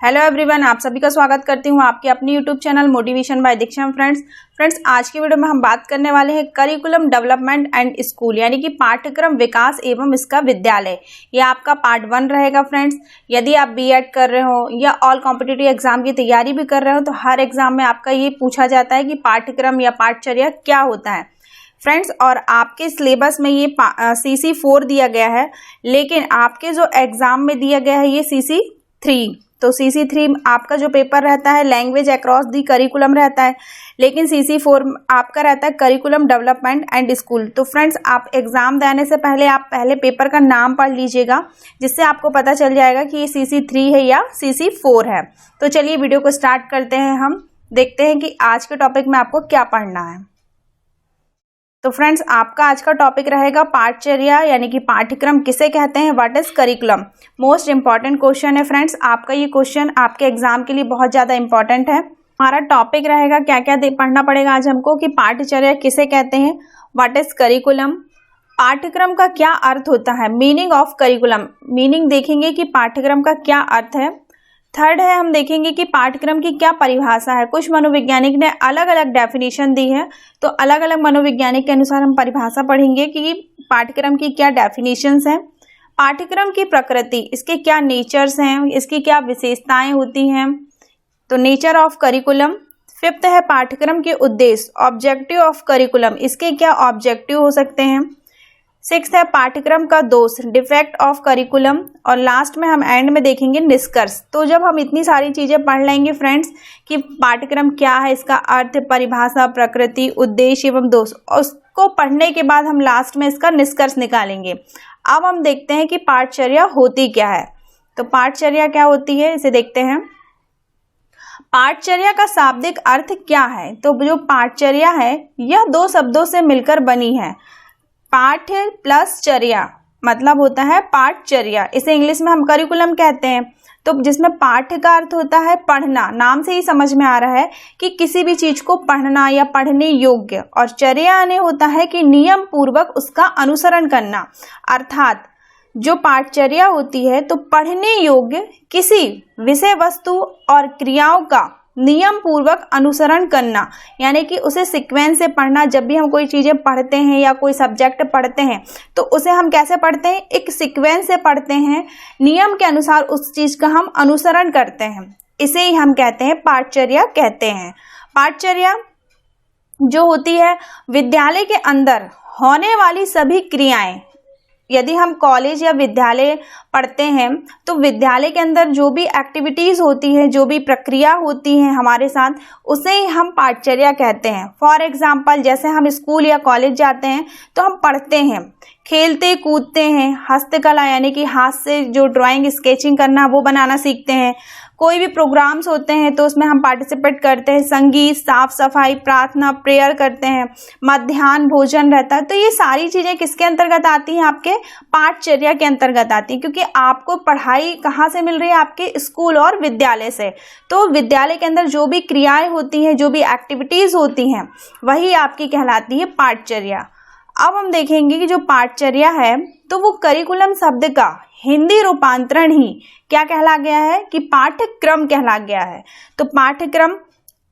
Hello everyone, आप सभी का स्वागत करती हूँ आपके अपनी यूट्यूब चैनल मोटिवेशन बाय दीक्षा। फ्रेंड्स आज की वीडियो में हम बात करने वाले हैं करिकुलम डेवलपमेंट एंड स्कूल, यानी कि पाठ्यक्रम विकास एवं इसका विद्यालय। ये आपका पार्ट 1 रहेगा। फ्रेंड्स, यदि आप बीएड कर रहे हो या ऑल कॉम्पिटिटिव एग्जाम की तैयारी भी कर रहे हो तो हर एग्जाम में आपका ये पूछा जाता है कि पाठ्यक्रम या पाठचर्या क्या होता है। फ्रेंड्स, और आपके सिलेबस में ये CC4 दिया गया है, लेकिन आपके जो एग्जाम में दिया गया है ये CC3। तो CC3 आपका जो पेपर रहता है लैंग्वेज अक्रॉस दी करिकुलम रहता है, लेकिन CC4 आपका रहता है करिकुलम डेवलपमेंट एंड स्कूल। तो फ्रेंड्स, आप एग्जाम देने से पहले आप पहले पेपर का नाम पढ़ लीजिएगा, जिससे आपको पता चल जाएगा कि ये CC3 है या CC4 है। तो चलिए वीडियो को स्टार्ट करते हैं। हम देखते हैं कि आज के टॉपिक में आपको क्या पढ़ना है। तो फ्रेंड्स, आपका आज का टॉपिक रहेगा पाठचर्या, यानी कि पाठ्यक्रम किसे कहते हैं, what is curriculum. Most important question है फ्रेंड्स, आपका ये क्वेश्चन आपके एग्जाम के लिए बहुत ज़्यादा इंपॉर्टेंट है। हमारा टॉपिक रहेगा क्या क्या पढ़ना पड़ेगा आज हमको कि पाठचर्या किसे कहते हैं, व्हाट इज करिकुलम, पाठ्यक्रम का क्या अर्थ होता है, मीनिंग ऑफ करिकुलम, मीनिंग देखेंगे कि पाठ्यक्रम का क्या अर्थ है। थर्ड है, हम देखेंगे कि पाठ्यक्रम की क्या परिभाषा है। कुछ मनोवैज्ञानिक ने अलग अलग डेफिनेशन दी है, तो अलग अलग मनोवैज्ञानिक के अनुसार हम परिभाषा पढ़ेंगे कि पाठ्यक्रम की क्या डेफिनेशंस हैं। पाठ्यक्रम की प्रकृति, इसके क्या नेचर्स हैं, इसकी क्या विशेषताएं होती हैं। तो नेचर ऑफ करिकुलम। फिफ्थ है पाठ्यक्रम के उद्देश्य, ऑब्जेक्टिव ऑफ करिकुलम, इसके क्या ऑब्जेक्टिव हो सकते हैं। सिक्स्थ है पाठ्यक्रम का दोष, डिफेक्ट ऑफ करिकुलम। और लास्ट में हम एंड में देखेंगे निष्कर्ष। तो जब हम इतनी सारी चीजें पढ़ लेंगे फ्रेंड्स कि पाठ्यक्रम क्या है, इसका अर्थ, परिभाषा, प्रकृति, उद्देश्य एवं दोष, और उसको पढ़ने के बाद हम लास्ट में इसका निष्कर्ष निकालेंगे। अब हम देखते हैं कि पाठचर्या होती क्या है। तो पाठचर्या क्या होती है, इसे देखते हैं। पाठचर्या का शाब्दिक अर्थ क्या है। तो जो पाठचर्या है यह दो शब्दों से मिलकर बनी है। पाठ्य प्लस चर्या मतलब होता है पाठचर्या, इसे इंग्लिश में हम करिकुलम कहते हैं। तो जिसमें पाठ्य का अर्थ होता है पढ़ना, नाम से ही समझ में आ रहा है कि किसी भी चीज को पढ़ना या पढ़ने योग्य, और चर्या यानी होता है कि नियम पूर्वक उसका अनुसरण करना। अर्थात जो पाठचर्या होती है तो पढ़ने योग्य किसी विषय वस्तु और क्रियाओं का नियम पूर्वक अनुसरण करना, यानी कि उसे सीक्वेंस से पढ़ना। जब भी हम कोई चीजें पढ़ते हैं या कोई सब्जेक्ट पढ़ते हैं तो उसे हम कैसे पढ़ते हैं, एक सीक्वेंस से पढ़ते हैं, नियम के अनुसार उस चीज का हम अनुसरण करते हैं। इसे ही हम कहते हैं पाठचर्या कहते हैं। पाठचर्या जो होती है विद्यालय के अंदर होने वाली सभी क्रियाएं, यदि हम कॉलेज या विद्यालय पढ़ते हैं तो विद्यालय के अंदर जो भी एक्टिविटीज़ होती है, जो भी प्रक्रिया होती है हमारे साथ, उसे हम पाठचर्या कहते हैं। फॉर एग्जाम्पल, जैसे हम स्कूल या कॉलेज जाते हैं तो हम पढ़ते हैं, खेलते कूदते हैं, हस्तकला यानी कि हाथ से जो ड्राइंग स्केचिंग करना वो बनाना सीखते हैं। कोई भी प्रोग्राम्स होते हैं तो उसमें हम पार्टिसिपेट करते हैं, संगीत, साफ सफाई, प्रार्थना, प्रेयर करते हैं, मध्याह्न भोजन रहता है। तो ये सारी चीज़ें किसके अंतर्गत आती हैं, आपके पाठचर्या के अंतर्गत आती हैं, क्योंकि आपको पढ़ाई कहाँ से मिल रही है, आपके स्कूल और विद्यालय से। तो विद्यालय के अंदर जो भी क्रियाएं होती हैं, जो भी एक्टिविटीज़ होती हैं, वही आपकी कहलाती है पाठचर्या। अब हम देखेंगे कि जो पाठचर्या है तो वो करिकुलम शब्द का हिंदी रूपांतरण ही क्या कहला गया है कि पाठ्यक्रम कहला गया है। तो पाठ्यक्रम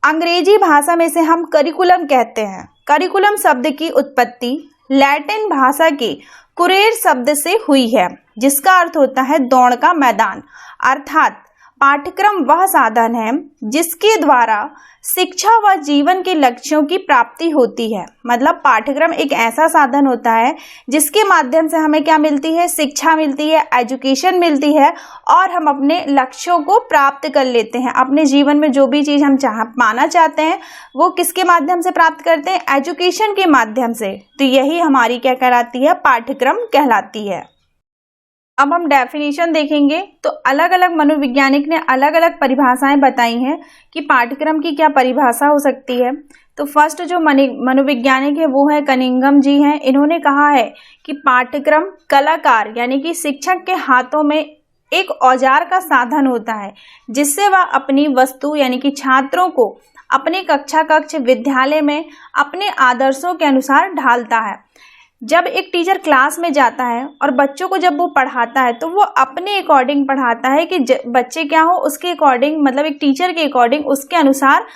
अंग्रेजी भाषा में से हम करिकुलम कहते हैं। करिकुलम शब्द की उत्पत्ति लैटिन भाषा के कुरेर शब्द से हुई है, जिसका अर्थ होता है दौड़ का मैदान। अर्थात पाठ्यक्रम वह साधन है जिसके द्वारा शिक्षा व जीवन के लक्ष्यों की प्राप्ति होती है। मतलब पाठ्यक्रम एक ऐसा साधन होता है जिसके माध्यम से हमें क्या मिलती है, शिक्षा मिलती है, एजुकेशन मिलती है, और हम अपने लक्ष्यों को प्राप्त कर लेते हैं। अपने जीवन में जो भी चीज़ हम पाना चाहते हैं वो किसके माध्यम से प्राप्त करते हैं, एजुकेशन के माध्यम से। तो यही हमारी क्या कहलाती है, पाठ्यक्रम कहलाती है। अब हम डेफिनेशन देखेंगे तो अलग अलग मनोवैज्ञानिक ने अलग अलग परिभाषाएं बताई हैं कि पाठ्यक्रम की क्या परिभाषा हो सकती है। तो फर्स्ट जो मनोवैज्ञानिक है वो है कनिंघम जी हैं। इन्होंने कहा है कि पाठ्यक्रम कलाकार यानी कि शिक्षक के हाथों में एक औजार का साधन होता है, जिससे वह अपनी वस्तु यानी कि छात्रों को अपने कक्षा कक्ष विद्यालय में अपने आदर्शों के अनुसार ढालता है। जब एक टीचर क्लास में जाता है और बच्चों को जब वो पढ़ाता है तो वो अपने अकॉर्डिंग पढ़ाता है कि बच्चे क्या हो उसके अकॉर्डिंग, मतलब एक टीचर के अकॉर्डिंग उसके अनुसार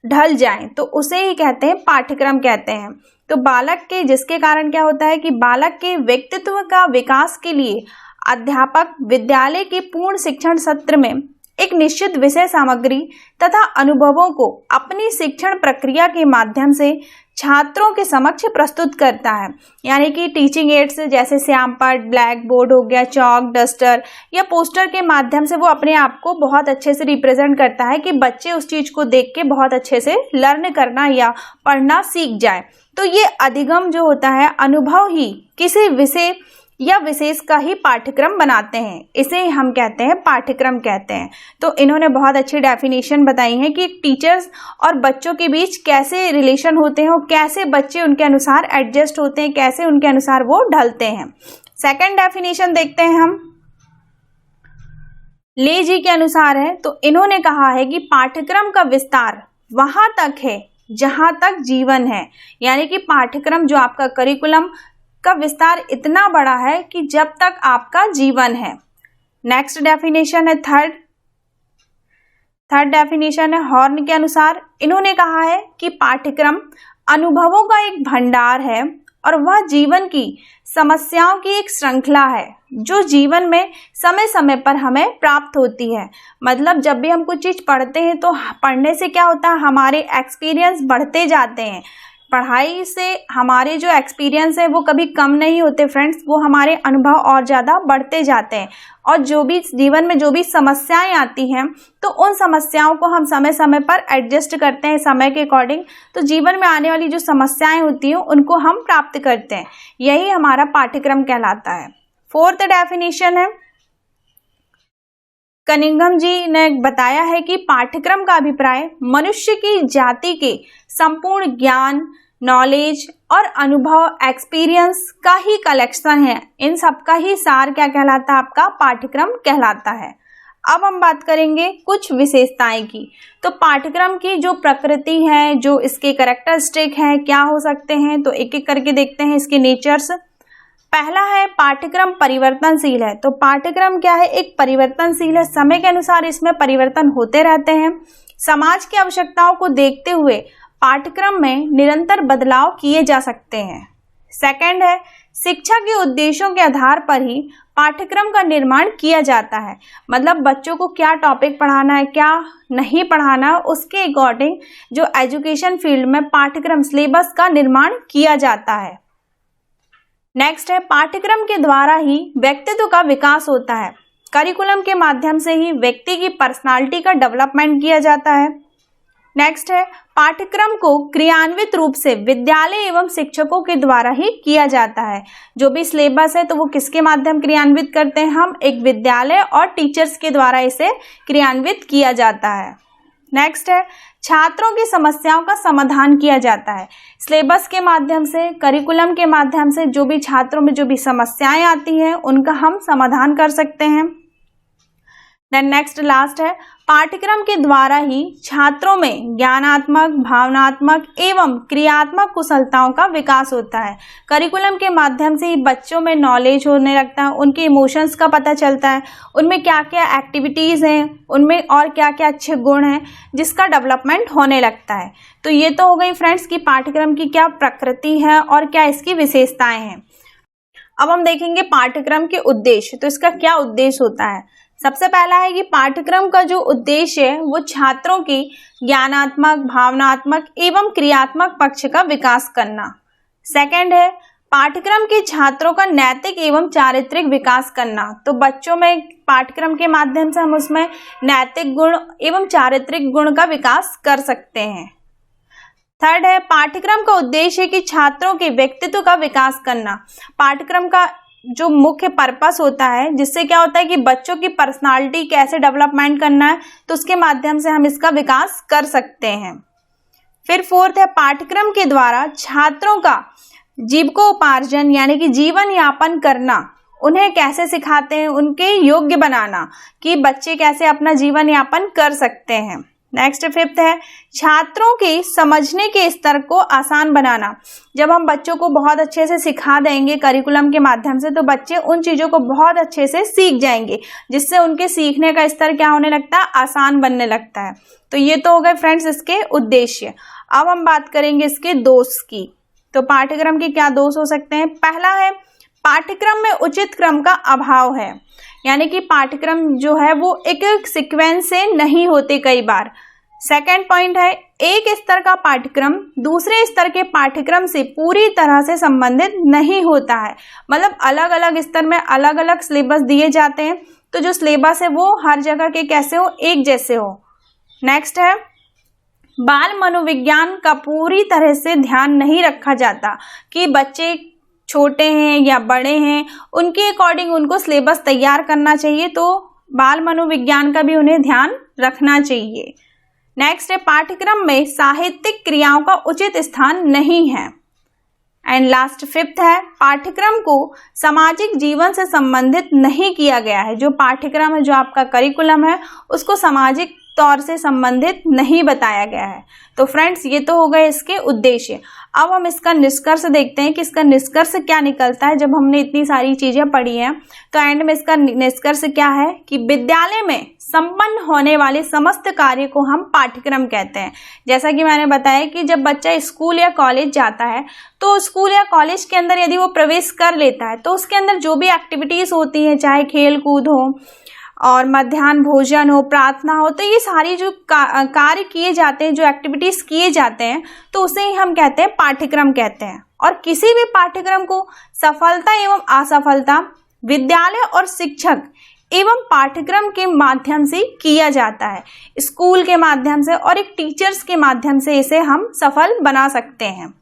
ढल जाएं, तो उसे ही कहते हैं पाठ्यक्रम कहते हैं। तो बालक के, जिसके कारण क्या होता है कि बालक के व्यक्तित्व का विकास के लिए अध्यापक विद्यालय के पूर्ण शिक्षण सत्र में एक निश्चित विषय सामग्री तथा अनुभवों को अपनी शिक्षण प्रक्रिया के माध्यम से छात्रों के समक्ष प्रस्तुत करता है। यानी कि टीचिंग एड्स जैसे श्यामपट्ट, ब्लैक बोर्ड हो गया, चॉक, डस्टर या पोस्टर के माध्यम से वो अपने आप को बहुत अच्छे से रिप्रेजेंट करता है कि बच्चे उस चीज को देख के बहुत अच्छे से लर्न करना या पढ़ना सीख जाए। तो ये अधिगम जो होता है, अनुभव ही किसी विषय या विशेष का ही पाठ्यक्रम बनाते हैं, इसे हम कहते हैं पाठ्यक्रम कहते हैं। तो इन्होंने बहुत अच्छी डेफिनेशन बताई है कि टीचर्स और बच्चों के बीच कैसे रिलेशन होते हैं और कैसे बच्चे उनके अनुसार एडजस्ट होते हैं, कैसे उनके अनुसार वो ढलते हैं। सेकंड डेफिनेशन देखते हैं हम, ले जी के अनुसार है। तो इन्होंने कहा है कि पाठ्यक्रम का विस्तार वहां तक है जहां तक जीवन है, यानी कि पाठ्यक्रम जो आपका करिकुलम का विस्तार इतना बड़ा है कि जब तक आपका जीवन है। नेक्स्ट डेफिनेशन है थर्ड डेफिनेशन है हॉर्न के अनुसार। इन्होंने कहा है कि पाठ्यक्रम अनुभवों का एक भंडार है और वह जीवन की समस्याओं की एक श्रृंखला है जो जीवन में समय समय पर हमें प्राप्त होती है। मतलब जब भी हम कुछ चीज पढ़ते हैं तो पढ़ने से क्या होता है, हमारे एक्सपीरियंस बढ़ते जाते हैं। पढ़ाई से हमारे जो एक्सपीरियंस है वो कभी कम नहीं होते फ्रेंड्स, वो हमारे अनुभव और ज़्यादा बढ़ते जाते हैं। और जो भी जीवन में जो भी समस्याएं आती हैं तो उन समस्याओं को हम समय समय पर एडजस्ट करते हैं समय के अकॉर्डिंग। तो जीवन में आने वाली जो समस्याएं होती हैं उनको हम प्राप्त करते हैं, यही हमारा पाठ्यक्रम कहलाता है। फोर्थ डेफिनेशन है, कनिंघम जी ने बताया है कि पाठ्यक्रम का अभिप्राय मनुष्य की जाति के संपूर्ण ज्ञान, नॉलेज और अनुभव, एक्सपीरियंस का ही कलेक्शन है। इन सब का ही सार क्या कहलाता है, आपका पाठ्यक्रम कहलाता है। अब हम बात करेंगे कुछ विशेषताएं की। तो पाठ्यक्रम की जो प्रकृति है, जो इसके कैरेक्टरिस्टिक है, क्या हो सकते हैं, तो एक एक करके देखते हैं इसके नेचर्स। पहला है पाठ्यक्रम परिवर्तनशील है। तो पाठ्यक्रम क्या है, एक परिवर्तनशील है, समय के अनुसार इसमें परिवर्तन होते रहते हैं। समाज की आवश्यकताओं को देखते हुए पाठ्यक्रम में निरंतर बदलाव किए जा सकते हैं। सेकंड है शिक्षा के उद्देश्यों के आधार पर ही पाठ्यक्रम का निर्माण किया जाता है। मतलब बच्चों को क्या टॉपिक पढ़ाना है, क्या नहीं पढ़ाना, उसके अकॉर्डिंग जो एजुकेशन फील्ड में पाठ्यक्रम सिलेबस का निर्माण किया जाता है। नेक्स्ट है पाठ्यक्रम के द्वारा ही व्यक्तित्व का विकास होता है। करिकुलम के माध्यम से ही व्यक्ति की पर्सनालिटी का डेवलपमेंट किया जाता है। नेक्स्ट है पाठ्यक्रम को क्रियान्वित रूप से विद्यालय एवं शिक्षकों के द्वारा ही किया जाता है। जो भी सिलेबस है तो वो किसके माध्यम क्रियान्वित करते हैं, हम एक विद्यालय और टीचर्स के द्वारा इसे क्रियान्वित किया जाता है। नेक्स्ट है छात्रों की समस्याओं का समाधान किया जाता है। सिलेबस के माध्यम से, करिकुलम के माध्यम से जो भी छात्रों में जो भी समस्याएं आती हैं उनका हम समाधान कर सकते हैं। देन नेक्स्ट लास्ट है पाठ्यक्रम के द्वारा ही छात्रों में ज्ञानात्मक, भावनात्मक एवं क्रियात्मक कुशलताओं का विकास होता है। करिकुलम के माध्यम से ही बच्चों में नॉलेज होने लगता है, उनके इमोशंस का पता चलता है, उनमें क्या क्या एक्टिविटीज़ हैं, उनमें और क्या क्या अच्छे गुण हैं जिसका डेवलपमेंट होने लगता है। तो ये तो हो गई फ्रेंड्स कि पाठ्यक्रम की क्या प्रकृति है और क्या इसकी विशेषताएं हैं। अब हम देखेंगे पाठ्यक्रम के उद्देश्य। तो इसका क्या उद्देश्य होता है। सबसे पहला है कि पाठ्यक्रम का जो उद्देश्य है वो छात्रों की ज्ञानात्मक, भावनात्मक एवं क्रियात्मक पक्ष का विकास करना। सेकंड है पाठ्यक्रम के छात्रों का नैतिक एवं चारित्रिक विकास करना। तो बच्चों में पाठ्यक्रम के माध्यम से हम उसमें नैतिक गुण एवं चारित्रिक गुण का विकास कर सकते हैं। थर्ड है पाठ्यक्रम का उद्देश्य है कि छात्रों के व्यक्तित्व का विकास करना। पाठ्यक्रम का जो मुख्य पर्पस होता है, जिससे क्या होता है कि बच्चों की पर्सनालिटी कैसे डेवलपमेंट करना है, तो उसके माध्यम से हम इसका विकास कर सकते हैं। फिर फोर्थ है पाठ्यक्रम के द्वारा छात्रों का जीविकोपार्जन यानी कि जीवन यापन करना, उन्हें कैसे सिखाते हैं, उनके योग्य बनाना कि बच्चे कैसे अपना जीवन यापन कर सकते हैं। नेक्स्ट फिफ्थ है छात्रों के समझने के स्तर को आसान बनाना। जब हम बच्चों को बहुत अच्छे से सिखा देंगे करिकुलम के माध्यम से तो बच्चे उन चीज़ों को बहुत अच्छे से सीख जाएंगे, जिससे उनके सीखने का स्तर क्या होने लगता है, आसान बनने लगता है। तो ये तो हो गए फ्रेंड्स इसके उद्देश्य। अब हम बात करेंगे इसके दोष की। तो पाठ्यक्रम के क्या दोष हो सकते हैं। पहला है पाठ्यक्रम में उचित क्रम का अभाव है, यानी कि पाठ्यक्रम जो है वो एक सीक्वेंस से नहीं होते कई बार। सेकंड पॉइंट है एक स्तर का पाठ्यक्रम दूसरे स्तर के पाठ्यक्रम से पूरी तरह से संबंधित नहीं होता है, मतलब अलग अलग स्तर में अलग अलग सिलेबस दिए जाते हैं, तो जो सिलेबस है वो हर जगह के कैसे हो, एक जैसे हो। नेक्स्ट है बाल मनोविज्ञान का पूरी तरह से ध्यान नहीं रखा जाता कि बच्चे छोटे हैं या बड़े हैं, उनके अकॉर्डिंग उनको सिलेबस तैयार करना चाहिए, तो बाल मनोविज्ञान का भी उन्हें ध्यान रखना चाहिए। नेक्स्ट है पाठ्यक्रम में साहित्यिक क्रियाओं का उचित स्थान नहीं है। एंड लास्ट फिफ्थ है पाठ्यक्रम को सामाजिक जीवन से संबंधित नहीं किया गया है। जो पाठ्यक्रम है, जो आपका करिकुलम है, उसको सामाजिक तौर से संबंधित नहीं बताया गया है। तो फ्रेंड्स ये तो हो गए इसके उद्देश्य। अब हम इसका निष्कर्ष देखते हैं कि इसका निष्कर्ष क्या निकलता है। जब हमने इतनी सारी चीजें पढ़ी हैं तो एंड में इसका निष्कर्ष क्या है कि विद्यालय में संपन्न होने वाले समस्त कार्य को हम पाठ्यक्रम कहते हैं। जैसा कि मैंने बताया कि जब बच्चा स्कूल या कॉलेज जाता है तो स्कूल या कॉलेज के अंदर यदि वो प्रवेश कर लेता है तो उसके अंदर जो भी एक्टिविटीज होती हैं, चाहे खेल कूद हो और मध्याह्न भोजन हो, प्रार्थना हो, तो ये सारी जो कार्य किए जाते हैं, जो एक्टिविटीज किए जाते हैं, तो उसे ही हम कहते हैं पाठ्यक्रम कहते हैं। और किसी भी पाठ्यक्रम को सफलता एवं असफलता विद्यालय और शिक्षक एवं पाठ्यक्रम के माध्यम से किया जाता है, स्कूल के माध्यम से और एक टीचर्स के माध्यम से इसे हम सफल बना सकते हैं।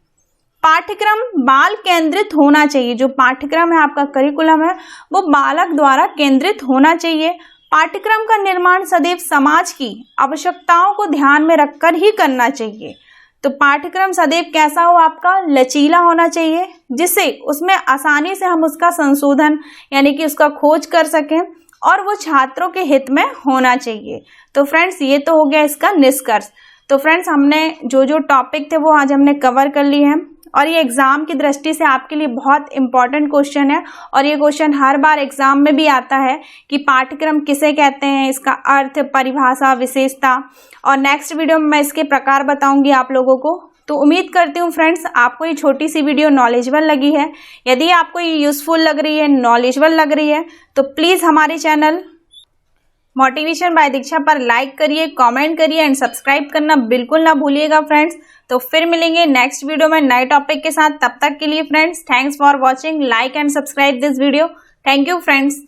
पाठ्यक्रम बाल केंद्रित होना चाहिए। जो पाठ्यक्रम है आपका करिकुलम है वो बालक द्वारा केंद्रित होना चाहिए। पाठ्यक्रम का निर्माण सदैव समाज की आवश्यकताओं को ध्यान में रखकर ही करना चाहिए। तो पाठ्यक्रम सदैव कैसा हो, आपका लचीला होना चाहिए, जिससे उसमें आसानी से हम उसका संशोधन यानी कि उसका खोज कर सकें और वो छात्रों के हित में होना चाहिए। तो फ्रेंड्स ये तो हो गया इसका निष्कर्ष। तो फ्रेंड्स हमने जो जो टॉपिक थे वो आज हमने कवर कर लिए हैं और ये एग्जाम की दृष्टि से आपके लिए बहुत इंपॉर्टेंट क्वेश्चन है और ये क्वेश्चन हर बार एग्जाम में भी आता है कि पाठ्यक्रम किसे कहते हैं, इसका अर्थ, परिभाषा, विशेषता, और नेक्स्ट वीडियो में मैं इसके प्रकार बताऊंगी आप लोगों को। तो उम्मीद करती हूँ फ्रेंड्स आपको ये छोटी सी वीडियो नॉलेजेबल लगी है। यदि आपको ये यूजफुल लग रही है, नॉलेजेबल लग रही है, तो प्लीज़ हमारे चैनल मोटिवेशन बाय दीक्षा पर लाइक करिए, कमेंट करिए एंड सब्सक्राइब करना बिल्कुल ना भूलिएगा फ्रेंड्स। तो फिर मिलेंगे नेक्स्ट वीडियो में नए टॉपिक के साथ। तब तक के लिए friends thanks for watching, like and subscribe this video. Thank you friends.